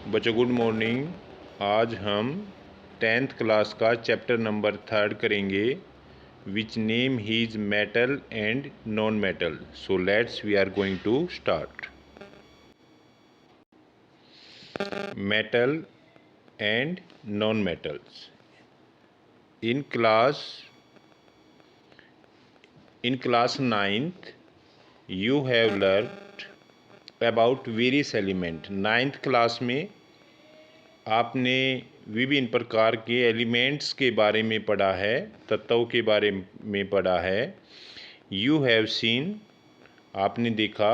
बच्चों good morning. आज हम 10th क्लास का चैप्टर नंबर 3 करेंगे, which name is metal and non metal. So let's we are going to start. Metal and non metals in class 9th you have learned about various element। 9th class में आपने विभिन्न प्रकार के elements के बारे में पढ़ा है, तत्वों के बारे में पढ़ा है। यू हैव सीन, आपने देखा,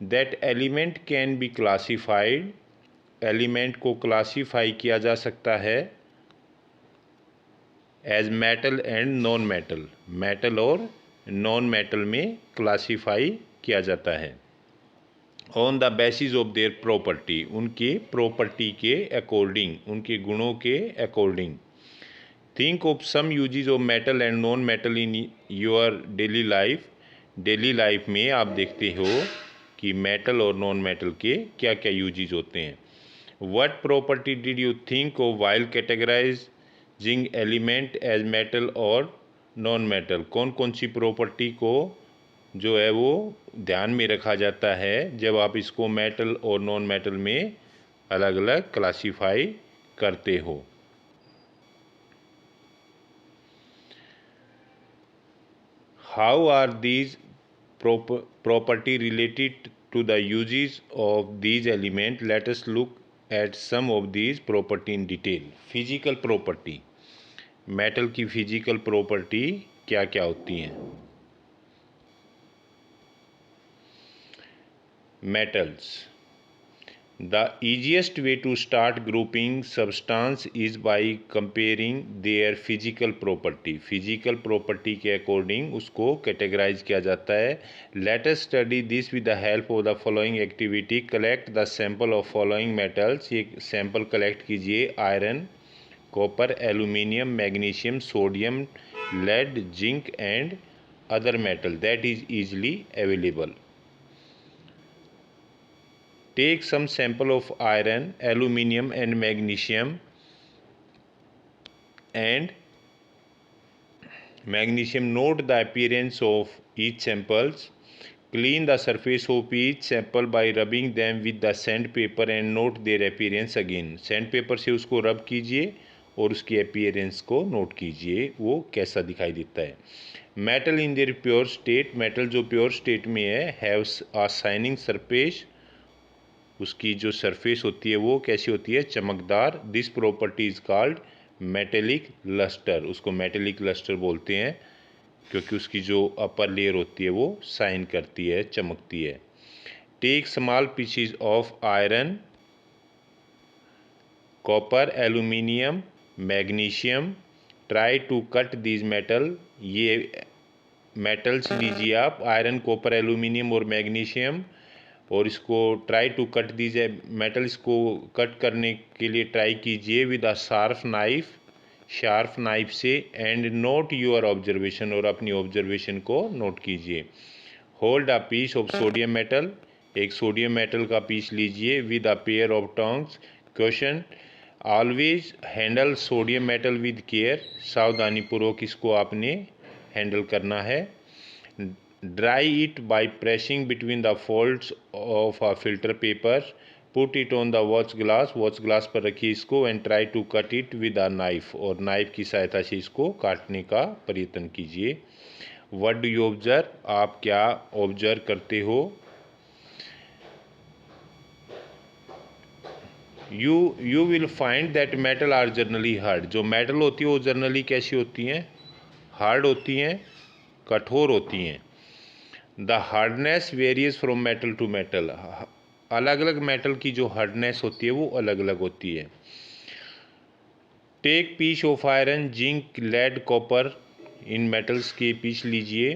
that element can be classified, element को क्लासीफाई किया जा सकता है as metal and non metal, metal और नॉन मेटल में क्लासीफाई किया जाता है on the basis of their property, उनके प्रॉपर्टी के अकॉर्डिंग, उनके गुणों के according. Think of some uses of metal and non metal in your daily life. Daily life में आप देखते हो कि मेटल और नॉन मेटल के क्या क्या यूजेस होते हैं। What property did you think of while categorising element as metal और नॉन मेटल। कौन कौन सी प्रॉपर्टी को जो है वो ध्यान में रखा जाता है जब आप इसको मेटल और नॉन मेटल में अलग अलग क्लासीफाई करते हो। How are these property related to the uses of these element. Let us look at some of these property in detail. Physical property, metal की फिजिकल प्रॉपर्टी क्या क्या होती हैं। Metals. The easiest way to start grouping substance is by comparing their physical property. Physical property के according उसको categorize किया जाता है। Let us study this with the help of the following activity. Collect the sample of following metals. ये sample collect कीजिए। Iron, copper, aluminium, magnesium, sodium, lead, zinc and other metal that is easily available. Take some sample of iron, aluminium and magnesium Note the appearance of each samples. Clean the surface of each sample by rubbing them with the sandpaper and note their appearance again. Sandpaper से उसको रब कीजिए और उसकी appearance को note कीजिए, वो कैसा दिखाई देता है। Metal in their pure state, metal जो pure state में है, have a shining surface, उसकी जो सरफेस होती है वो कैसी होती है, चमकदार। This property is called metallic lustre, उसको मेटेलिक लस्टर बोलते हैं क्योंकि उसकी जो अपर लेयर होती है वो शाइन करती है, चमकती है। Take small pieces of iron, copper, aluminium, magnesium, try to cut these metal. ये मेटल्स लीजिए आप, आयरन, कॉपर, एल्यूमिनियम और मैग्नीशियम, और इसको ट्राई टू कट दीजिए मेटल, इसको कट करने के लिए ट्राई कीजिए विद अ शार्प नाइफ से। एंड नोट योर ऑब्जर्वेशन, और अपनी ऑब्जर्वेशन को नोट कीजिए। Hold a piece of sodium metal, एक सोडियम मेटल का पीस लीजिए with a pair of tongs. Question, always handle sodium metal with care, सावधानीपूर्वक इसको आपने हैंडल करना है। Dry it by pressing between the folds of a filter paper. Put it on the watch glass पर रखिए इसको। and try to cut it with a knife, और knife की सहायता से इसको काटने का प्रयत्न कीजिए। What do you observe, आप क्या ऑब्जर्व करते हो। You will find that metal are generally hard, जो मेटल होती है वो जनरली कैसी होती हैं, हार्ड होती हैं, कठोर होती हैं। The hardness varies from metal to metal, अलग अलग मेटल की जो हार्डनेस होती है वो अलग अलग होती है। Take piece of iron, zinc, lead, copper, इन मेटल्स के पीस लीजिए।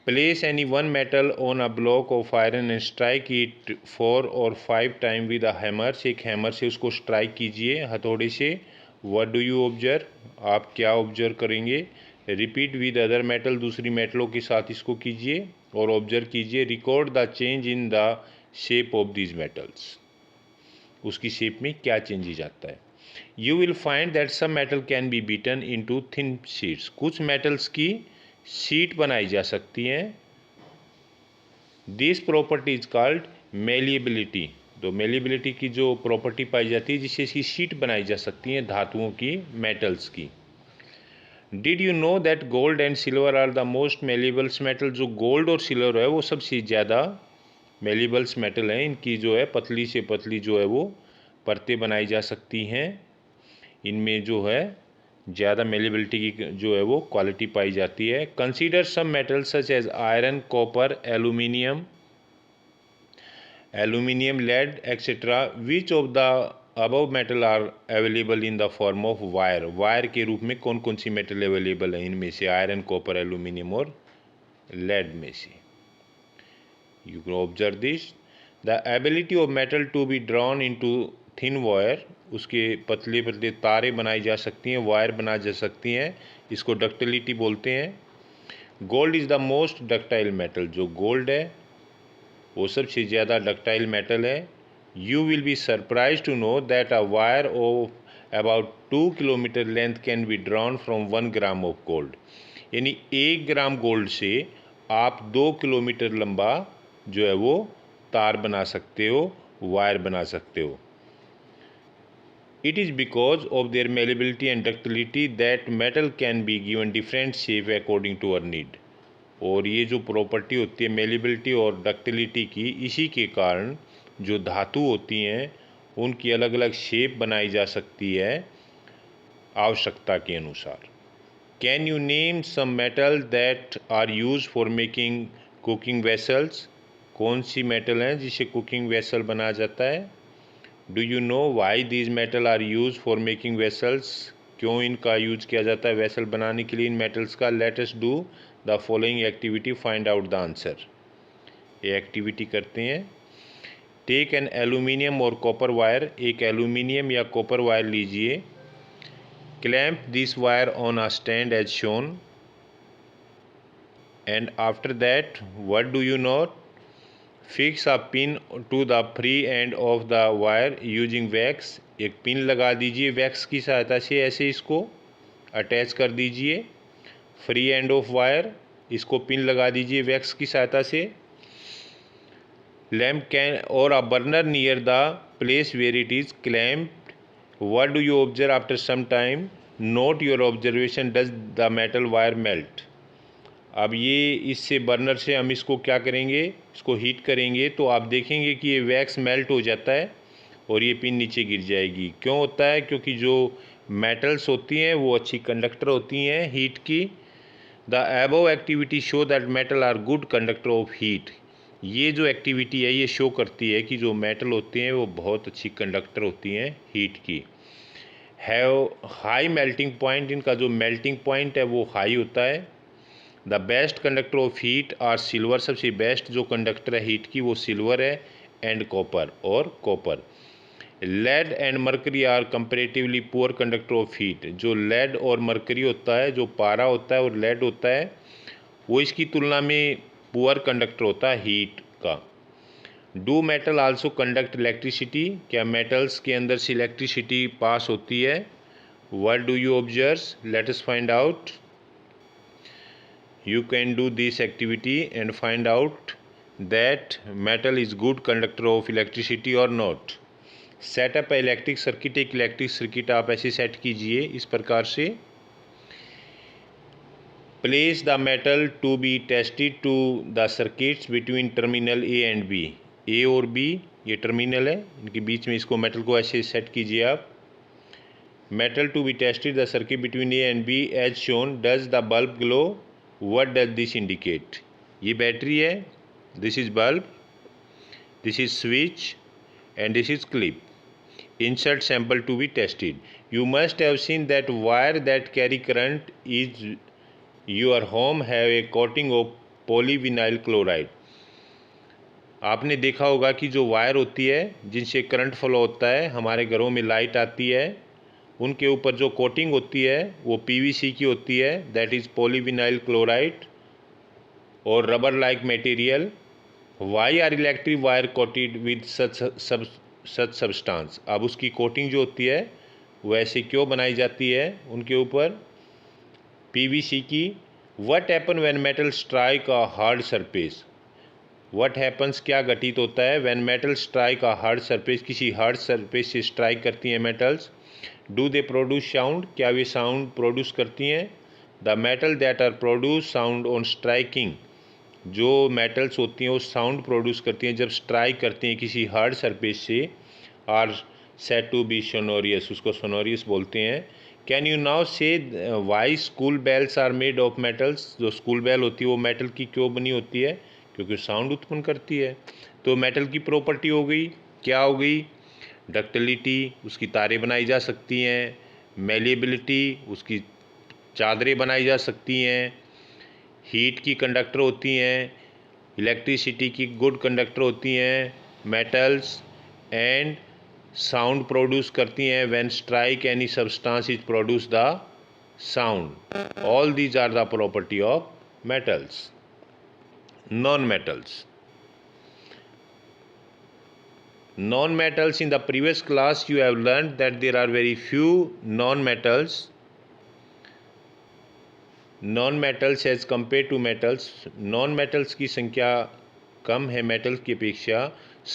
Place any one metal on a block of iron and strike it 4 or 5 time with a hammer, एक हैमर से उसको स्ट्राइक कीजिए, हथौड़े से। व्हाट डू यू ऑब्जर्व, आप क्या ऑब्जर्व करेंगे। रिपीट विद अदर मेटल, दूसरी मेटलों के साथ इसको कीजिए और ऑब्जर्व कीजिए। Record the change in the shape of these metals, उसकी शेप में क्या चेंजेज आता है। You will find that some metal can be beaten into thin sheets, कुछ मेटल्स की शीट बनाई जा सकती हैं। This property is called malleability. तो मेलिएबिलिटी की जो प्रॉपर्टी पाई जाती है जिससे इसकी शीट बनाई जा सकती है धातुओं की, मेटल्स की। Did you know that gold and silver are the most malleables metal, जो गोल्ड और सिल्वर है वो सबसे ज़्यादा मेलिएबल्स मेटल हैं। इनकी जो है पतली से पतली जो है वो परतें बनाई जा सकती हैं। इनमें जो है ज़्यादा मेलिएबिलिटी की जो है वो क्वालिटी पाई जाती है। Consider some metals such as iron, copper, aluminium, lead etcetera. Which of the above metal are available in the form of wire, wire के रूप में कौन कौन सी मेटल अवेलेबल है इनमें से, आयरन, कॉपर, एल्यूमिनियम और लेड में से। You can observe this, the ability of metal to be drawn into thin wire, उसके पतले पतले तारे बनाई जा सकती हैं, वायर बनाई जा सकती हैं, इसको डक्टिलिटी बोलते हैं। Gold is the most ductile metal, जो गोल्ड है वो सबसे ज़्यादा डक्टाइल मेटल है। You will be surprise to know that a wire of about 2 kilometre length can be drawn from 1 gram of gold, यानी 1 ग्राम गोल्ड से आप 2 kilometre लंबा जो है वो तार बना सकते हो, वायर बना सकते हो। It is because of their malleability and ductility that metal can be given different shape according to our need. और ये जो प्रॉपर्टी होती है मेलेबिलिटी और डक्टिलिटी की, इसी के कारण जो धातु होती हैं उनकी अलग अलग शेप बनाई जा सकती है आवश्यकता के अनुसार। Can you name some metal that are use for making cooking vessels, कौन सी मेटल हैं जिसे कुकिंग वेसल बनाया जाता है। Do you know why these metal are use for making vessels, क्यों इनका यूज किया जाता है वेसल बनाने के लिए इन मेटल्स का। Let us do the following activity, find out the answer. ये एक्टिविटी करते हैं। टेक एन एल्यूमिनियम और कॉपर वायर, एक एल्यूमिनियम या कॉपर वायर लीजिए। Clamp this wire on a stand as shown, and after that what do you note, fix a pin to the free end of the wire using wax, एक pin लगा दीजिए wax की सहायता से, ऐसे इसको attach कर दीजिए। फ्री एंड ऑफ वायर, इसको पिन लगा दीजिए वैक्स की सहायता से। लैम्प कैन और a burner near the place where it is clamped, what do you observe after some time, note your observation, does the metal wire melt. अब ये इससे बर्नर से हम इसको क्या करेंगे, इसको हीट करेंगे तो आप देखेंगे कि ये वैक्स मेल्ट हो जाता है और ये पिन नीचे गिर जाएगी। क्यों होता है, क्योंकि जो मेटल्स होती हैं वो अच्छी कंडक्टर होती हैं हीट की। The above activity show that metal are good conductor of heat, ये जो एक्टिविटी है ये शो करती है कि जो मेटल होते हैं वो बहुत अच्छी कंडक्टर होती हैं हीट की। हैव हाई मेल्टिंग पॉइंट, इनका जो मेल्टिंग पॉइंट है वो हाई होता है। The best conductor of heat are silver, सबसे बेस्ट जो कंडक्टर है हीट की वो सिल्वर है, एंड कॉपर और copper. Lead and mercury are comparatively poor conductor of heat, जो लेड और मरकरी होता है, जो पारा होता है और लेड होता है, वो इसकी तुलना में पुअर कंडक्टर होता है हीट का। Do metal also conduct electricity, क्या मेटल्स के अंदर से इलेक्ट्रिसिटी पास होती है। What do you observe, let us find out. You can do this activity and find out that metal is good conductor of electricity or not. Set up a electric circuit, एक electric circuit आप ऐसे set कीजिए इस प्रकार से। Place the metal to be tested to the circuits between terminal A and B. A और B ये terminal है, इनके बीच में इसको मेटल को ऐसे सेट कीजिए आप। Metal to be tested the circuit between A and B as shown. Does the bulb glow? What does this indicate? ये बैटरी है, this is bulb, this is switch and this is clip. Insert sample to be tested. You must have seen that wire that carry current is your home have a coating of polyvinyl chloride. आपने देखा होगा कि जो wire होती है जिनसे current flow होता है, हमारे घरों में लाइट आती है, उनके ऊपर जो कोटिंग होती है वो पीवीसी की होती है, दैट इज़ पॉलीविनाइल क्लोराइड और rubber like material. Why are electric wire coated with such substance. अब उसकी कोटिंग जो होती है वो ऐसे क्यों बनाई जाती है उनके ऊपर पीवीसी की। What happen when metal strike a hard surface. What happens क्या घटित होता है when metal strike a hard surface, किसी हार्ड सरफेस से स्ट्राइक करती हैं metals. Do they produce sound, क्या वे साउंड प्रोड्यूस करती हैं। The metal that are produce sound on striking, जो मेटल्स होती हैं वो साउंड प्रोड्यूस करती हैं जब स्ट्राइक करती हैं किसी हार्ड सरफेस से। Are said to be sonorous, उसको सोनोरियस बोलते हैं। Can you now say why school bells are made of metals, जो स्कूल बेल होती है वो मेटल की क्यों बनी होती है, क्योंकि साउंड उत्पन्न करती है। तो मेटल की प्रॉपर्टी हो गई, क्या हो गई, डक्टिलिटी, उसकी तारें बनाई जा सकती हैं। मेलिएबिलिटी, उसकी चादरें बनाई जा सकती हैं। हीट की कंडक्टर होती हैं। इलेक्ट्रिसिटी की गुड कंडक्टर होती हैं मेटल्स। एंड साउंड प्रोड्यूस करती हैं when strike any substance is produce the sound. All these are the property of metals. Non-metals. Non-metals, in the previous class you have learned that there are very few non-metals. Non-metals as compared to metals. Non-metals की संख्या कम है metals की अपेक्षा।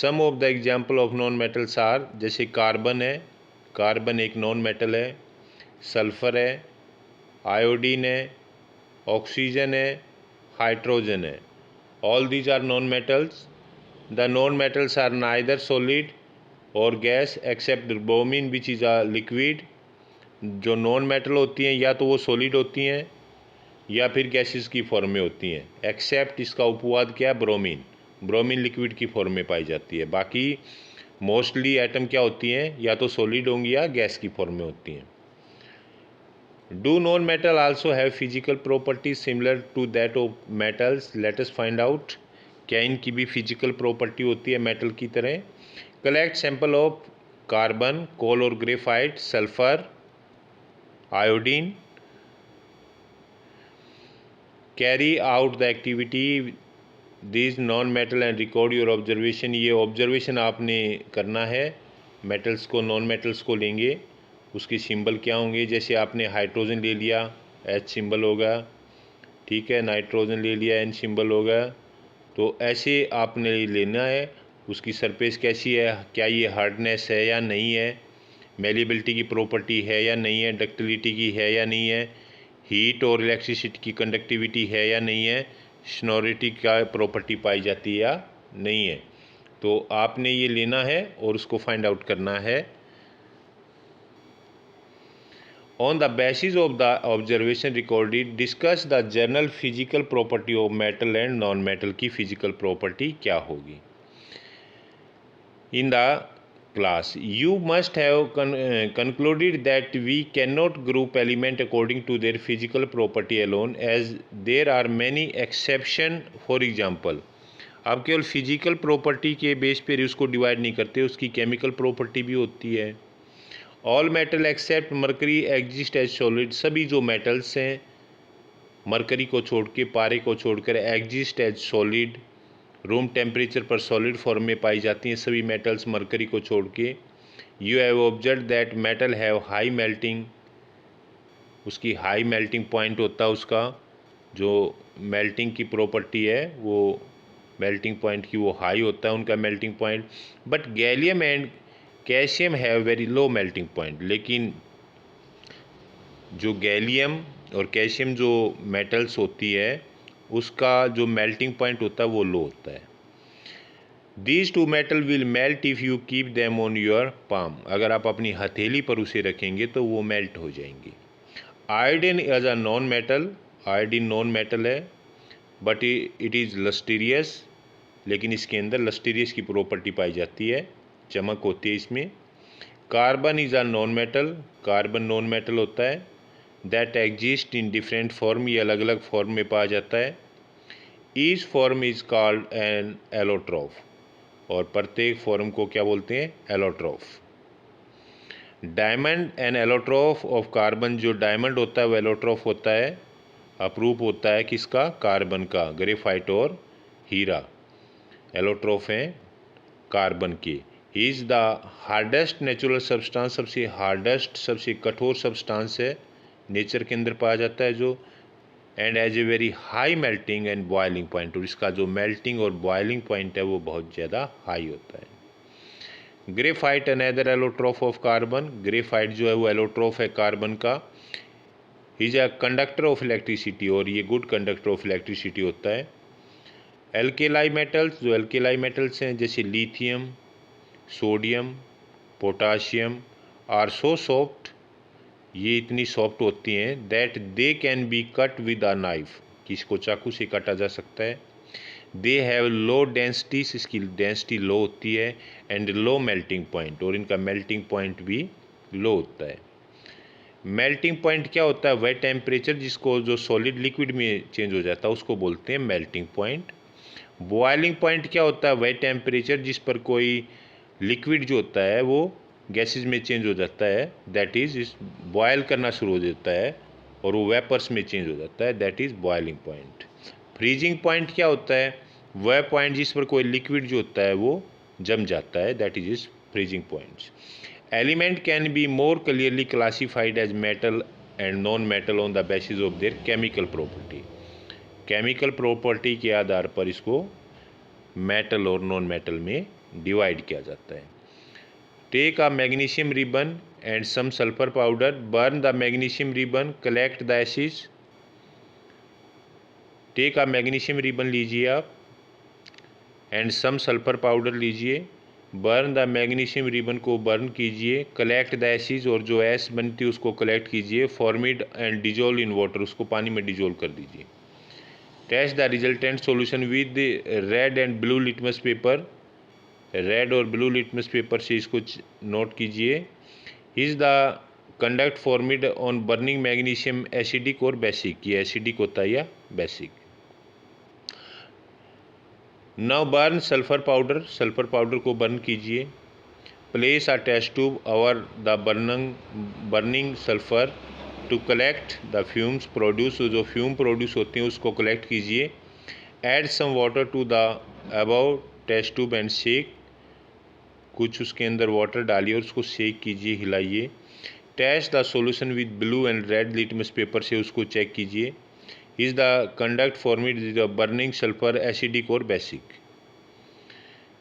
Some of the example of non-metals are, जैसे carbon है, carbon एक non-metal है। Sulphur है, आयोडीन है, ऑक्सीजन है, हाइड्रोजन है। All these are non-metals. The non-metals are neither solid or gas except bromine which is a liquid. जो non metal होती हैं या तो वो सॉलिड होती हैं या फिर गैसेस की फॉर्म में होती हैं, एक्सेप्ट इसका उपवाद क्या है, ब्रोमीन। ब्रोमीन लिक्विड की फॉर्म में पाई जाती है। बाकी मोस्टली एटम क्या होती हैं, या तो सॉलिड होंगी या गैस की फॉर्म में होती हैं। Do non-metal also have physical properties similar to that of metals? Let us find out. क्या इनकी भी फिजिकल प्रॉपर्टी होती है मेटल की तरह। कलेक्ट सैंपल ऑफ कार्बन, कोल और graphite, sulphur, iodine. Carry out the activity this non metal and record your observation. ये observation आपने करना है। मेटल्स को, नॉन मेटल्स को लेंगे, उसके सिंबल क्या होंगे। जैसे आपने हाइड्रोजन ले लिया, H सिंबल होगा, ठीक है। नाइट्रोजन ले लिया, N सिंबल होगा। तो ऐसे आपने लेना है। उसकी सरफेस कैसी है, क्या ये हार्डनेस है या नहीं है, मेलिएबिलिटी की प्रॉपर्टी है या नहीं है, डक्टिलिटी की है या नहीं है, हीट और इलेक्ट्रिसिटी की कंडक्टिविटी है या नहीं है, सोनोरिटी का प्रॉपर्टी पाई जाती है या नहीं है। तो आपने ये लेना है और उसको फाइंड आउट करना है। On the basis of the observation recorded, discuss the general physical property of metal and non-metal की physical property क्या होगी। In the class, you must have concluded that we cannot group element according to their physical property alone, as there are many exception. For example, आप केवल physical property के base पर उसको divide नहीं करते, उसकी केमिकल प्रॉपर्टी भी होती है। All metal except mercury exist as solid, सभी जो मेटल्स हैं मरकरी को छोड़ के, पारे को छोड़कर, exist as solid, room temperature पर सॉलिड फॉर्म में पाई जाती हैं सभी मेटल्स मरकरी को छोड़ के। You have observe that metal have high melting, उसकी हाई मेल्टिंग पॉइंट होता है, उसका जो मेल्टिंग की प्रॉपर्टी है वो मेल्टिंग पॉइंट की वो हाई होता है उनका melting point. But gallium and calcium have very low melting point, लेकिन जो गैलियम और कैल्शियम जो मेटल्स होती है उसका जो मेल्टिंग पॉइंट होता है वो लो होता है। These two metal will melt if you keep them on your palm, अगर आप अपनी हथेली पर उसे रखेंगे तो वो मेल्ट हो जाएंगे। Iodine as a non metal, iodine non metal है बट इट इज़ लस्टीरियस, लेकिन इसके अंदर लस्टीरियस की प्रॉपर्टी पाई जाती है, चमक होती है इसमें। Carbon is a non metal, carbon non metal होता है। That exist in different form, ये अलग अलग फॉर्म में पाया जाता है। Each form is called an allotrope, और प्रत्येक फॉर्म को क्या बोलते हैं, allotrope. Diamond an allotrope of carbon, जो डायमंड होता है वो एलोट्रॉफ होता है, अप्रूप होता है किसका, कार्बन का। ग्रेफाइट और हीरा एलोट्रॉफ हैं कार्बन के। He is the hardest natural substance, सबसे हार्डेस्ट सबसे कठोर सब्सटेंस है, नेचर के अंदर पाया जाता है जो, and as a very high melting and boiling point, और इसका जो मेल्टिंग और बॉइलिंग पॉइंट है वो बहुत ज़्यादा हाई होता है। Graphite another allotrope of carbon, graphite जो है वो एलोट्रोफ है कार्बन का। Is a conductor of electricity, और ये गुड कंडक्टर ऑफ इलेक्ट्रिसिटी होता है। एल्केलाई मेटल्स, जो एल्केलाई मेटल्स हैं जैसे lithium, sodium, potassium, are so soft, ये इतनी सॉफ्ट होती हैं that they can be cut with a knife, कि इसको चाकू से काटा जा सकता है। दे हैव लो डेंसिटीज, इसकी डेंसिटी लो होती है, एंड लो मेल्टिंग पॉइंट, और इनका मेल्टिंग पॉइंट भी लो होता है। मेल्टिंग पॉइंट क्या होता है? वह टेम्परेचर जिसको जो सॉलिड लिक्विड में चेंज हो जाता है उसको बोलते हैं मेल्टिंग पॉइंट। बॉइलिंग पॉइंट क्या होता है? वह टेम्परेचर जिस पर कोई लिक्विड जो होता है वो गैसेस में चेंज हो जाता है, दैट इज़ इस बॉयल करना शुरू हो जाता है और वो वेपर्स में चेंज हो जाता है, that is boiling point. Freezing point क्या होता है? वह पॉइंट जिस पर कोई लिक्विड जो होता है वो जम जाता है, that is freezing points. Element can be more clearly classified as metal and non metal on the basis of their chemical property. Chemical property के आधार पर इसको मेटल और नॉन मेटल में डिवाइड किया जाता है। Take a magnesium ribbon and some sulphur powder, burn the magnesium ribbon, collect the acids. Take a magnesium ribbon लीजिए आप, एंड सम सल्फर पाउडर लीजिए, बर्न द मैग्नीशियम रिबन को burn कीजिए, collect the acid, और जो एस बनती है उसको कलेक्ट कीजिए, formed and dissolve in water, उसको पानी में डिजोल्व कर दीजिए। Test the resultant solution with red and blue litmus paper, red और ब्लू लिटमस पेपर से इसको नोट कीजिए। Is the conduct formed on burning magnesium acidic और बेसिक, ये एसिडिक होता है या basic. Now burn sulphur powder, sulphur powder को बर्न कीजिए। Place a test tube over the burning sulphur to collect the fumes produce, जो fume produce होते हैं उसको कलेक्ट कीजिए। Add some water to the above test tube and shake, कुछ उसके अंदर वाटर डालिए और उसको शेक कीजिए, हिलाइए। Test the solution with blue and red litmus paper से उसको चेक कीजिए। Is the conduct formed the burning sulphur acidic और basic.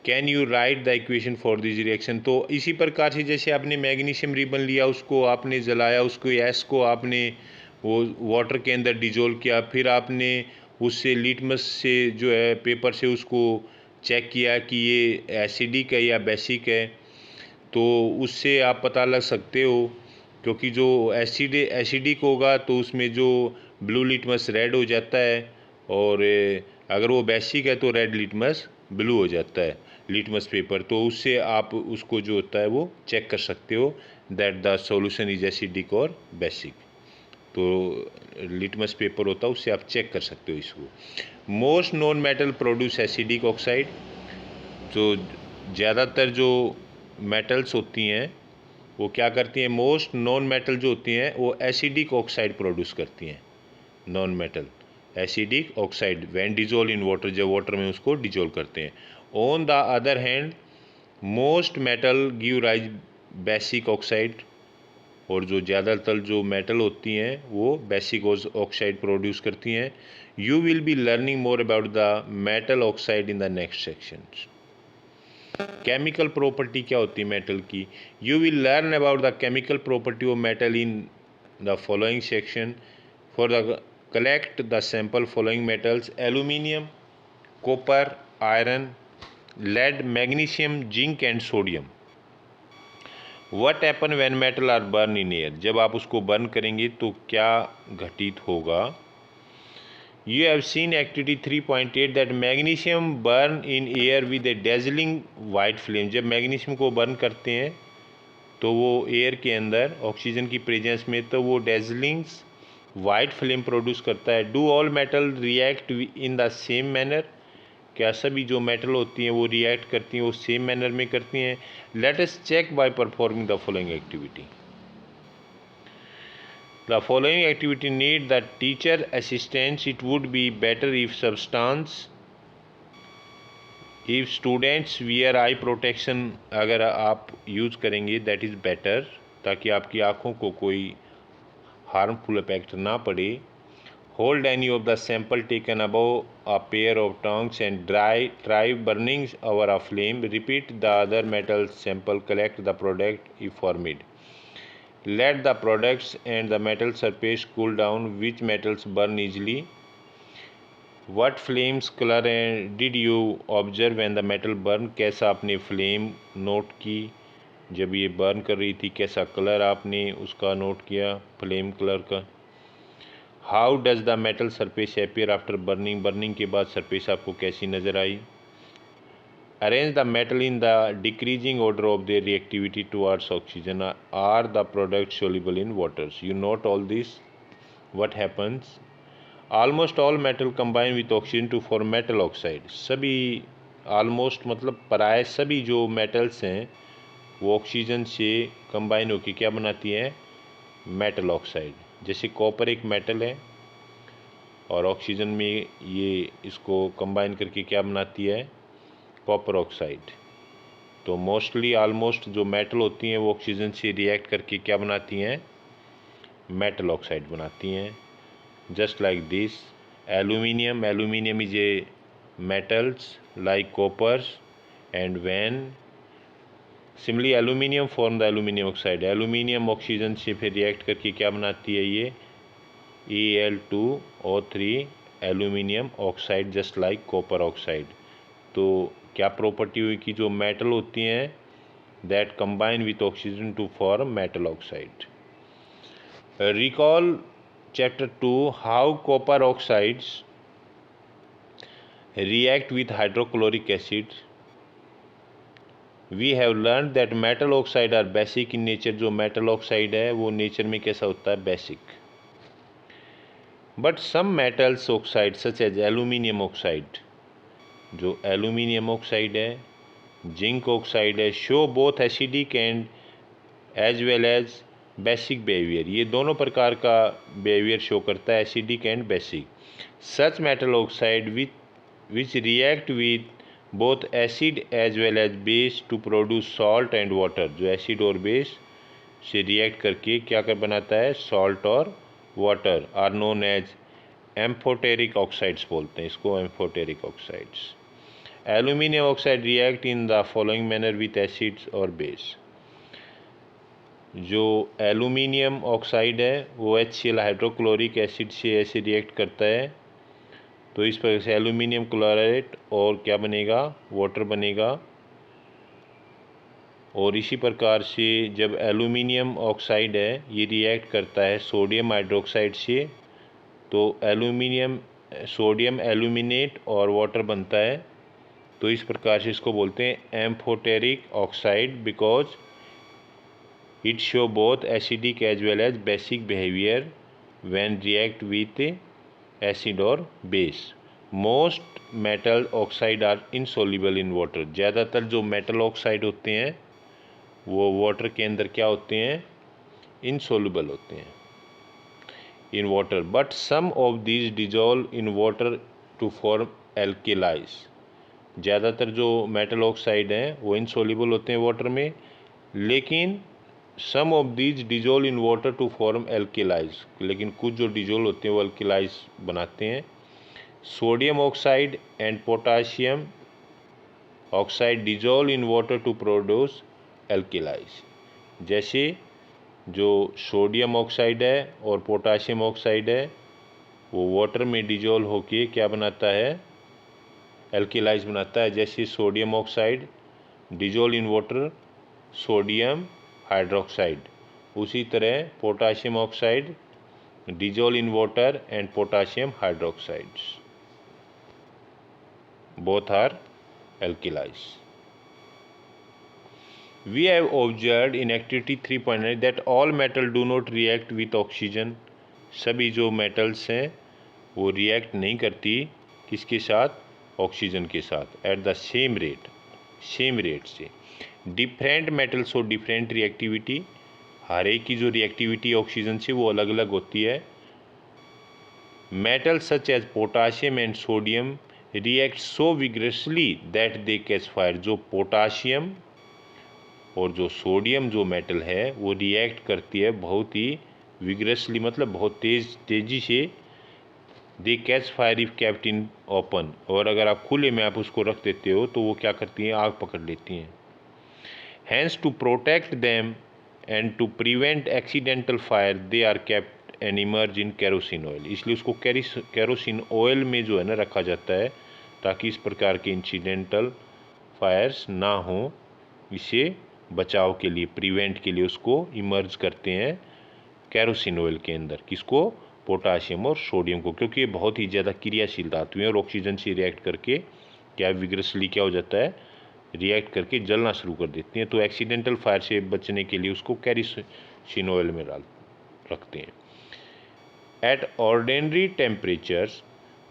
Can you write the equation for this reaction. तो इसी प्रकार से जैसे आपने मैग्नीशियम रिबन लिया, उसको आपने जलाया, उसको एस को आपने वो वाटर के अंदर डिजोल्व किया, फिर आपने उससे लिटमस से जो है पेपर से उसको चेक किया कि ये एसिडिक है या बेसिक है, तो उससे आप पता लग सकते हो, क्योंकि जो एसिडिक होगा तो उसमें जो ब्लू लिटमस रेड हो जाता है, और अगर वो बेसिक है तो रेड लिटमस ब्लू हो जाता है लिटमस पेपर, तो उससे आप उसको जो होता है वो चेक कर सकते हो that the solution is acidic और बेसिक। तो लिटमस पेपर होता है उससे आप चेक कर सकते हो इसको। Most non metal produce acidic oxide, तो ज़्यादातर जो मेटल्स होती हैं वो क्या करती हैं? मोस्ट नॉन मेटल जो होती हैं वो एसिडिक ऑक्साइड प्रोड्यूस करती हैं। Non metal acidic oxide when dissolve in water, जब वाटर में उसको डिजोल्व करते हैं। On the other hand most metal give rise basic oxide, और जो ज़्यादातर जो मेटल होती हैं वो बेसिक ऑक्साइड प्रोड्यूस करती हैं। You will be learning more about the metal oxide in the next section. Chemical property क्या होती है मेटल की? You will learn about the chemical property of metal in the following section. For the collect the sample following metals: aluminium, copper, iron, lead, magnesium, zinc and sodium. What happen when metal are burn in air, जब आप उसको burn करेंगे तो क्या घटित होगा? You have seen activity 3.8 that magnesium burn in air with a dazzling white flame। जब magnesium को बर्न करते हैं तो वो एयर के अंदर ऑक्सीजन की प्रेजेंस में तो वो डेजलिंग वाइट फ्लेम प्रोड्यूस करता है। Do all metal react in the same manner, क्या सभी जो मेटल होती हैं वो रिएक्ट करती हैं, वो सेम मैनर में करती हैं? Let us check by performing the following activity. The following activity need the teacher assistance. It would be better if substance if students wear I protection अगर आप यूज़ करेंगे दैट इज़ बेटर, ताकि आपकी आँखों को कोई हार्मफुल इफेक्ट ना पड़े। Hold any of the sample taken above a pair of tongs and try burning over a flame. Repeat the other metal sample, collect the product if formed. Let the products and the metal surface cool down. Which metals burn easily? What flames color did you observe when the metal burn? कैसा आपने flame note की जब ये burn कर रही थी, कैसा colour आपने उसका नोट किया फ्लेम कलर का। How does the metal surface appear after burning, burning के बाद सरफेस आपको कैसी नज़र आई। Arrange the metal in the decreasing order of their reactivity towards oxygen. Are the products soluble in waters? You note all this. What happens? Almost all metal combine with oxygen to form metal oxide. सभी almost मतलब प्राय सभी जो metals हैं वो oxygen से combine होकर क्या बनाती हैं, मेटल ऑक्साइड। जैसे कॉपर एक मेटल है और ऑक्सीजन में ये इसको कंबाइन करके क्या बनाती है, कॉपर ऑक्साइड। तो मोस्टली ऑलमोस्ट जो मेटल होती हैं वो ऑक्सीजन से रिएक्ट करके क्या बनाती हैं, मेटल ऑक्साइड बनाती हैं। Just like this aluminium, aluminium is a metals like coppers and when similarly aluminium form the aluminium oxide. Aluminium oxygen से फिर रिएक्ट करके क्या बनाती है, ये Al2O3 aluminium oxide, just like copper oxide. तो क्या प्रॉपर्टी हुई कि जो मेटल होती हैं that combine with oxygen to form metal oxide. Recall chapter 2 how copper oxides react with hydrochloric acid. We have learned that metal oxide are basic in nature. जो metal oxide है वो nature में कैसा होता है, basic. But some metals oxide such as aluminium oxide, जो aluminium oxide है, zinc oxide है, show both acidic and as well as basic behaviour. ये दोनों प्रकार का बिहेवियर शो करता है, acidic and basic. Such metal oxide which react with both acid as well as base to produce salt and water, जो acid और base से react करके क्या कर बनाता है, सॉल्ट और water, are known as amphoteric oxides बोलते हैं इसको, amphoteric oxides. Aluminium oxide react in the following manner with acids और बेस। जो एल्यूमिनियम ऑक्साइड है वो HCl हाइड्रोक्लोरिक एसिड से ऐसे रिएक्ट करता है, तो इस प्रकार से एल्यूमिनियम क्लोराइड और क्या बनेगा, वाटर बनेगा। और इसी प्रकार से जब एल्यूमिनियम ऑक्साइड है ये रिएक्ट करता है सोडियम हाइड्रोक्साइड से, तो सोडियम एल्यूमिनेट और वाटर बनता है। तो इस प्रकार से इसको बोलते हैं amphoteric oxide, because it show both acidic as well as basic behaviour when react with acid और base. Most metal oxide are insoluble in water. ज़्यादातर जो मेटल ऑक्साइड होते हैं वो वाटर के अंदर क्या होते हैं, इनसोल्यूबल होते हैं in water, but some of these dissolve in water to form alkalis. ज़्यादातर जो मेटल ऑक्साइड हैं वो इनसोल्यूबल होते हैं वाटर में, लेकिन some of these dissolve in water to form alkalis, लेकिन कुछ जो डिजोल्व होते हैं वो एल्केलाइज बनाते हैं। Sodium oxide and potassium oxide dissolve in water to produce alkalis. जैसे जो सोडियम ऑक्साइड है और पोटाशियम ऑक्साइड है वो वाटर में डिजोल्व होके क्या बनाता है, एल्केलाइज बनाता है। जैसे sodium oxide dissolve in water sodium hydroxide, उसी तरह potassium oxide dissolve in water and potassium hydroxides, both are alkalis. We have observed in activity 3.9 that all metal do not react with oxygen. सभी जो metals हैं वो react नहीं करती किसके साथ, ऑक्सीजन के साथ, एट द सेम रेट से। डिफरेंट मेटल्स और डिफरेंट रिएक्टिविटी, हर एक की जो रिएक्टिविटी ऑक्सीजन से वो अलग अलग होती है। Metal such as potassium and sodium react so vigorously that they catch fire. जो पोटाशियम और जो सोडियम जो मेटल है वो रिएक्ट करती है बहुत ही विग्रसली, मतलब बहुत तेज़ी से। They catch fire if kept in open, और अगर आप खुले में आप उसको रख देते हो तो वो क्या करती हैं, आग पकड़ लेती हैं। Hence to protect them and to prevent accidental fire they are kept and immerse in kerosene oil. इसलिए उसको केरोसिन ऑयल में जो है ना रखा जाता है ताकि इस प्रकार के इंसिडेंटल फायर्स ना हो। इसे बचाव के लिए, प्रिवेंट के लिए उसको इमर्ज करते हैं केरोसिन ऑयल के अंदर। किसको? पोटाशियम और सोडियम को, क्योंकि ये बहुत ही ज़्यादा क्रियाशील धातु हैं और ऑक्सीजन से रिएक्ट करके क्या विग्रसली क्या हो जाता है, रिएक्ट करके जलना शुरू कर देती हैं। तो एक्सीडेंटल फायर से बचने के लिए उसको केरोसिन ऑयल में रखते हैं। At ordinary temperatures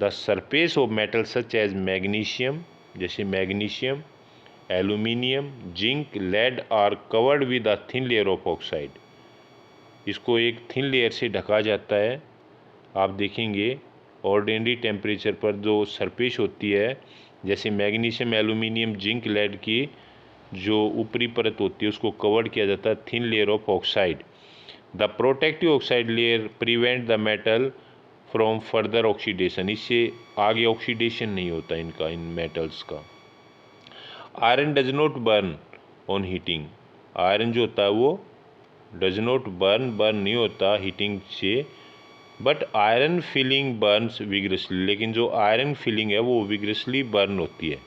the surface of metal such as magnesium, जैसे magnesium, aluminium, zinc, lead are covered with a thin layer of oxide. इसको एक थिन लेयर से ढका जाता है। आप देखेंगे ऑर्डिनरी टेम्परेचर पर जो सरफेस होती है, जैसे मैग्नीशियम, एल्यूमिनियम, जिंक, लेड की जो ऊपरी परत होती है उसको कवर किया जाता है thin layer of oxide. The protective oxide layer prevent the metal from further oxidation. इससे आगे ऑक्सीडेशन नहीं होता इनका, इन मेटल्स का। Iron does not burn on heating. Iron जो होता है वो डज नॉट बर्न नहीं होता हीटिंग से, but iron filling Burns vigorously. लेकिन जो आयरन फिलिंग है वो विग्रसली बर्न होती है।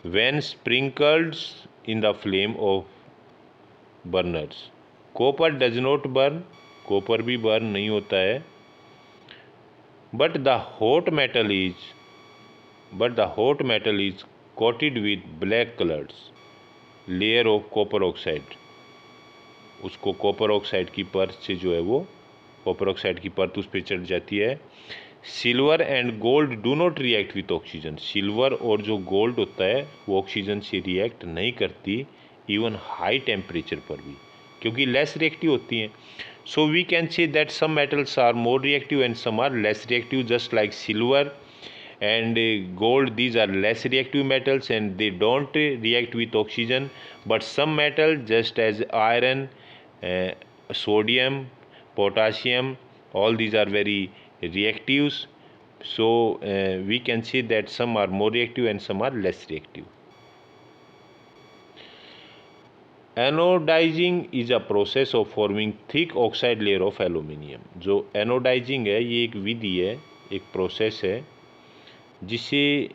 When sprinkled in the flame of burners. Copper does not burn, copper भी बर्न नहीं होता है। But the hot metal is coated with black colours layer of copper oxide. उसको कॉपर ऑक्साइड की परत से जो है वो कॉपर ऑक्साइड की परत उस पर चढ़ जाती है। Silver and gold do not react with oxygen. Silver और जो गोल्ड होता है वो ऑक्सीजन से रिएक्ट नहीं करती इवन हाई टेम्परेचर पर भी, क्योंकि लेस रिएक्टिव होती हैं। So we can say that some metals are more reactive and some are less reactive, just like silver and gold. These are less reactive metals and they don't react with oxygen, but some metal just as iron, sodium, potassium, all these are very reactive. So we can say that some are more reactive and some are less reactive. Anodizing is a process of forming thick oxide layer of aluminium. जो anodizing है ये एक विधि है, एक process है जिसे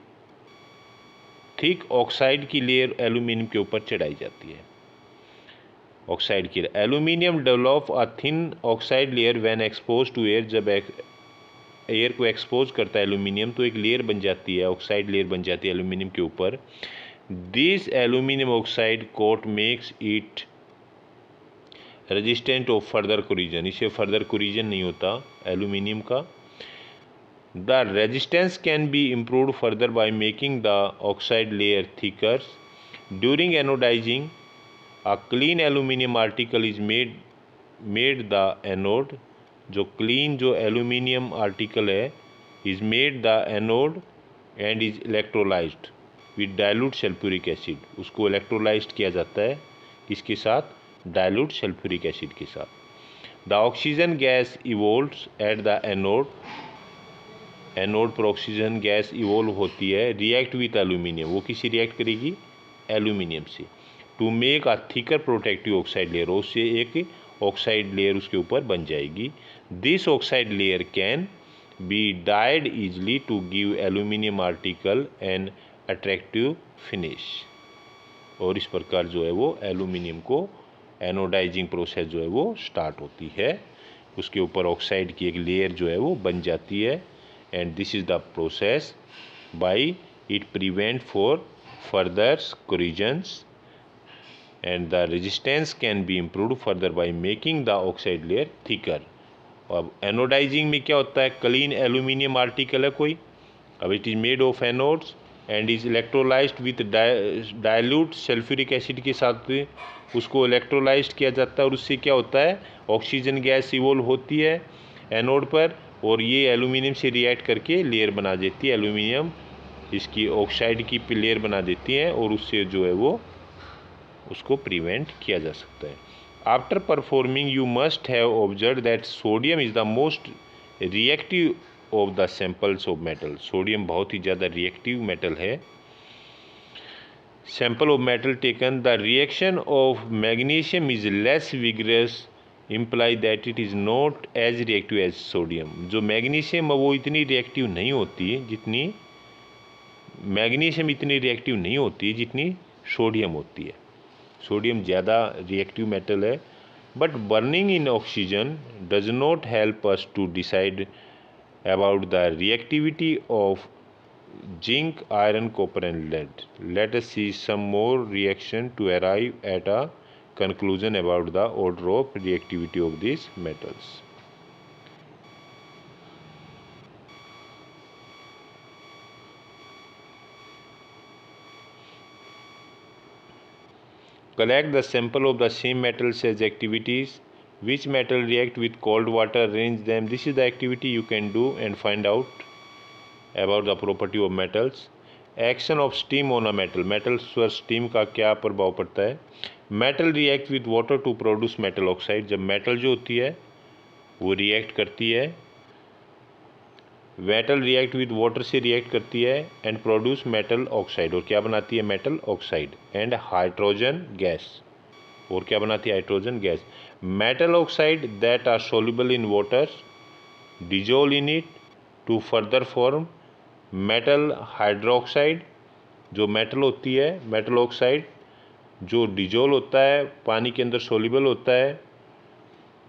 thick oxide की layer aluminium के ऊपर चढ़ाई जाती है। ऑक्साइड की aluminium develop a thin oxide layer when expose to air. जब एयर को एक्सपोज करता है एल्यूमिनियम तो एक लेयर बन जाती है, ऑक्साइड लेयर बन जाती है एल्यूमिनियम के ऊपर। This aluminium oxide coat makes it resistant of further corrosion. इसे फर्दर कोरिजन नहीं होता एल्यूमिनियम का। The resistance can be improved further by making the oxide layer thicker. During anodizing, a clean aluminum article is made the anode. जो clean जो aluminium article है is made the anode and is electrolyzed with dilute sulfuric acid. उसको electrolyzed किया जाता है किसके साथ? dilute sulfuric acid के साथ. The oxygen gas evolves at the anode. Anode पर ऑक्सीजन गैस इवोल्व होती है, रिएक्ट विथ एल्यूमिनियम। वो किसी रिएक्ट करेगी? एल्यूमिनियम से, to make a thicker protective oxide layer. उससे एक ऑक्साइड लेयर उसके ऊपर बन जाएगी। This oxide layer can be dyed easily to give aluminium article an attractive finish. और इस प्रकार जो है वो एल्यूमिनियम को एनोडाइजिंग प्रोसेस जो है वो स्टार्ट होती है। उसके ऊपर ऑक्साइड की एक लेयर जो है वो बन जाती है। And this is the process by it prevent for further corrosions and the resistance can be improved further by making the oxide layer thicker. अब anodizing में क्या होता है? clean aluminium article है कोई, अब it is made of anodes and is electrolyzed with dilute sulfuric acid के साथ उसको electrolyzed किया जाता है और उससे क्या होता है? ऑक्सीजन गैस इवोल्व होती है एनोड पर और ये एल्यूमिनियम से रिएक्ट करके लेयर बना देती है एल्यूमिनियम इसकी ऑक्साइड की लेयर बना देती हैं और उससे जो है वो उसको प्रिवेंट किया जा सकता है। After performing you must have observe that sodium is the most reactive of the samples of metal. Sodium बहुत ही ज़्यादा रिएक्टिव मेटल है। Sample of metal taken, the reaction of magnesium is less vigorous, imply that it is not as reactive as sodium. जो magnesium है वो इतनी reactive नहीं होती जितनी जितनी सोडियम होती है। सोडियम ज़्यादा रिएक्टिव मेटल है। But burning in oxygen does not help us to decide about the reactivity of zinc, iron, copper and lead. Let us see some more reaction to arrive at a conclusion about the order of reactivity of these metals. Collect the sample of the same metals as activities. Which metal react with cold water? Arrange them. This is the activity you can do and find out about the property of metals. Action of steam on a metal. metals पर steam का क्या प्रभाव पड़ता है? metal react with water to produce metal oxide. जब metal जो होती है वो react करती है, metal react with water से react करती है and produce metal oxide. और क्या बनाती है? metal oxide and hydrogen gas. और क्या बनाती है? Hydrogen gas. metal oxide that are soluble in water dissolve in it to further form metal hydroxide. जो मेटल होती है, मेटल ऑक्साइड जो डिजोल्व होता है, पानी के अंदर सोल्यूबल होता है.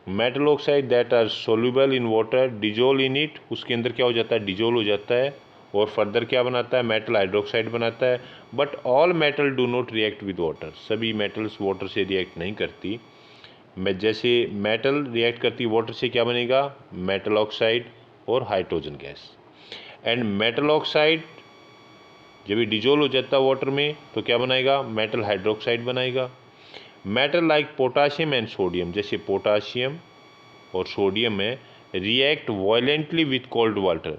Metal oxide that are soluble in water dissolve in it, उसके अंदर क्या हो जाता है? डिजोल्व हो जाता है और फर्दर क्या बनाता है? मेटल हाइड्रोक्साइड बनाता है. But all metal do not react with water. सभी मेटल्स वाटर से रिएक्ट नहीं करती. जैसे मेटल रिएक्ट करती है वाटर से, क्या बनेगा? मेटल ऑक्साइड और hydrogen gas. And metal oxide जब ये डिजोल्व हो जाता है वाटर में तो क्या बनाएगा? मेटल हाइड्रोक्साइड बनाएगा. Metal like potassium and sodium, जैसे पोटाशियम और सोडियम है, react violently with cold water.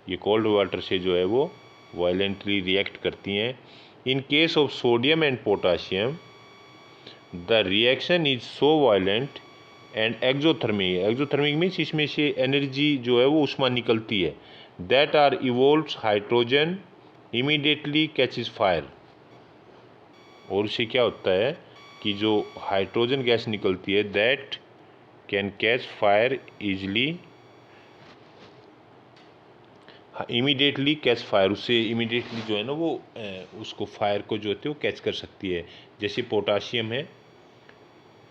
ये कोल्ड वाटर से जो है वो वायलेंटली रिएक्ट करती हैं. In case of sodium and potassium the reaction is so violent and exothermic. Exothermic means इसमें से एनर्जी जो है वो उष्मा निकलती है. That are evolves hydrogen immediately catches fire. और उससे क्या होता है कि जो हाइड्रोजन गैस निकलती है that can catch fire easily, immediately catch fire. उससे इमीडिएटली जो है ना वो उसको फायर को जो होते है वो कैच कर सकती है. जैसे पोटाशियम है,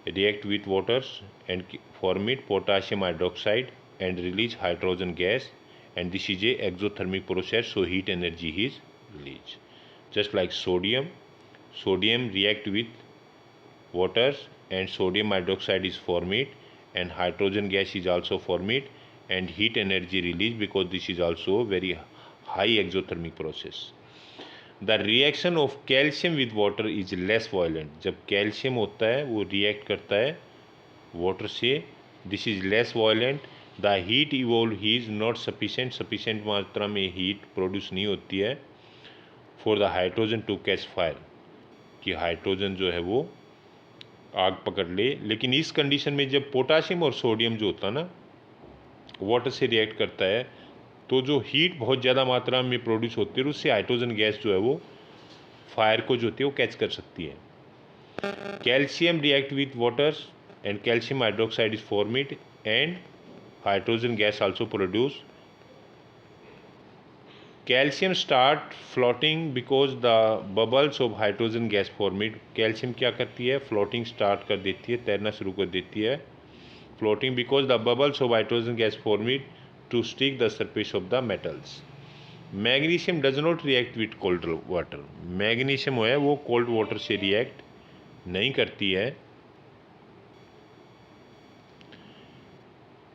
react with waters and formed potassium hydroxide and release hydrogen gas, and this is a exothermic process, so heat energy is released. Just like sodium react with waters and sodium hydroxide is formed and hydrogen gas is also formed and heat energy released because this is also very high exothermic process. The reaction of calcium with water is less violent. जब calcium होता है वो react करता है water से, this is less violent. The heat evolve is not sufficient मात्रा में heat produce नहीं होती है for the hydrogen to catch fire, कि हाइड्रोजन जो है वो आग पकड़ ले. लेकिन इस कंडीशन में जब पोटाशियम और सोडियम जो होता है ना वाटर से रिएक्ट करता है तो जो हीट बहुत ज़्यादा मात्रा में प्रोड्यूस होती है उससे हाइड्रोजन गैस जो है वो फायर को जो होती है वो कैच कर सकती है. Calcium react with waters and calcium hydroxide is formed and hydrogen gas also produced. Calcium start floating because the bubbles of hydrogen gas formed. Calcium क्या करती है? floating start कर देती है, तैरना शुरू कर देती है. floating because the bubbles of hydrogen gas formed to stick the surface of the metals. Magnesium does not react with cold water. Magnesium है वो cold water से react नहीं करती है.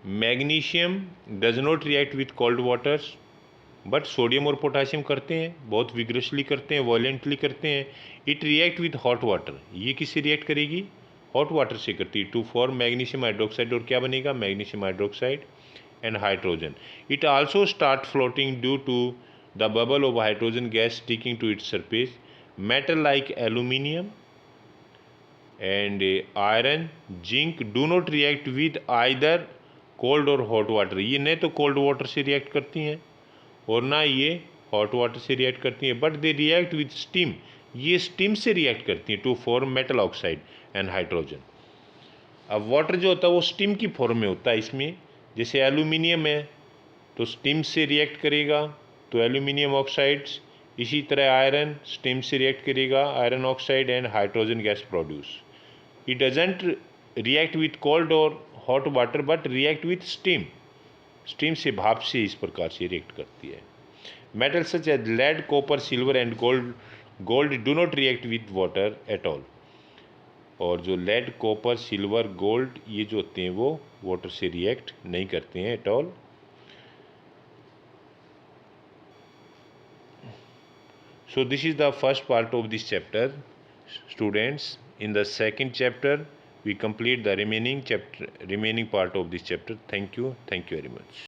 Magnesium does not react with cold waters, but sodium और potassium करते हैं, बहुत विग्रसली करते हैं, वॉलेंटली करते हैं. It react with hot water. ये किससे रिएक्ट करेगी? हॉट वाटर से करती है टू फॉर्म मैग्नीशियम हाइड्रोक्साइड. और क्या बनेगा? Magnesium hydroxide and hydrogen. It also start floating due to the bubble of hydrogen gas sticking to its surface. Metal like aluminium and iron, zinc do not react with either cold or hot water. ये न तो cold water से react करती हैं और ना ये hot water से react करती हैं, but they react with steam. ये steam से react करती हैं to form metal oxide and hydrogen. अब वाटर जो होता है वो स्टीम की फॉर्म में होता है इसमें, जैसे एल्यूमिनियम है तो स्टीम से रिएक्ट करेगा तो एल्यूमिनियम ऑक्साइड्स, इसी तरह आयरन स्टीम से रिएक्ट करेगा, iron oxide and hydrogen gas produce. It doesn't react with cold और hot water but react with steam. Steam से भाप से इस प्रकार से रिएक्ट करती है. Metal such as lead, copper, silver and gold do not react with water at all. और जो लेड, कॉपर, सिल्वर, गोल्ड ये जो होते हैं वो वाटर से रिएक्ट नहीं करते हैं at all. So this is the first part of this chapter, students. In the second chapter we complete the remaining part of this chapter. Thank you very much.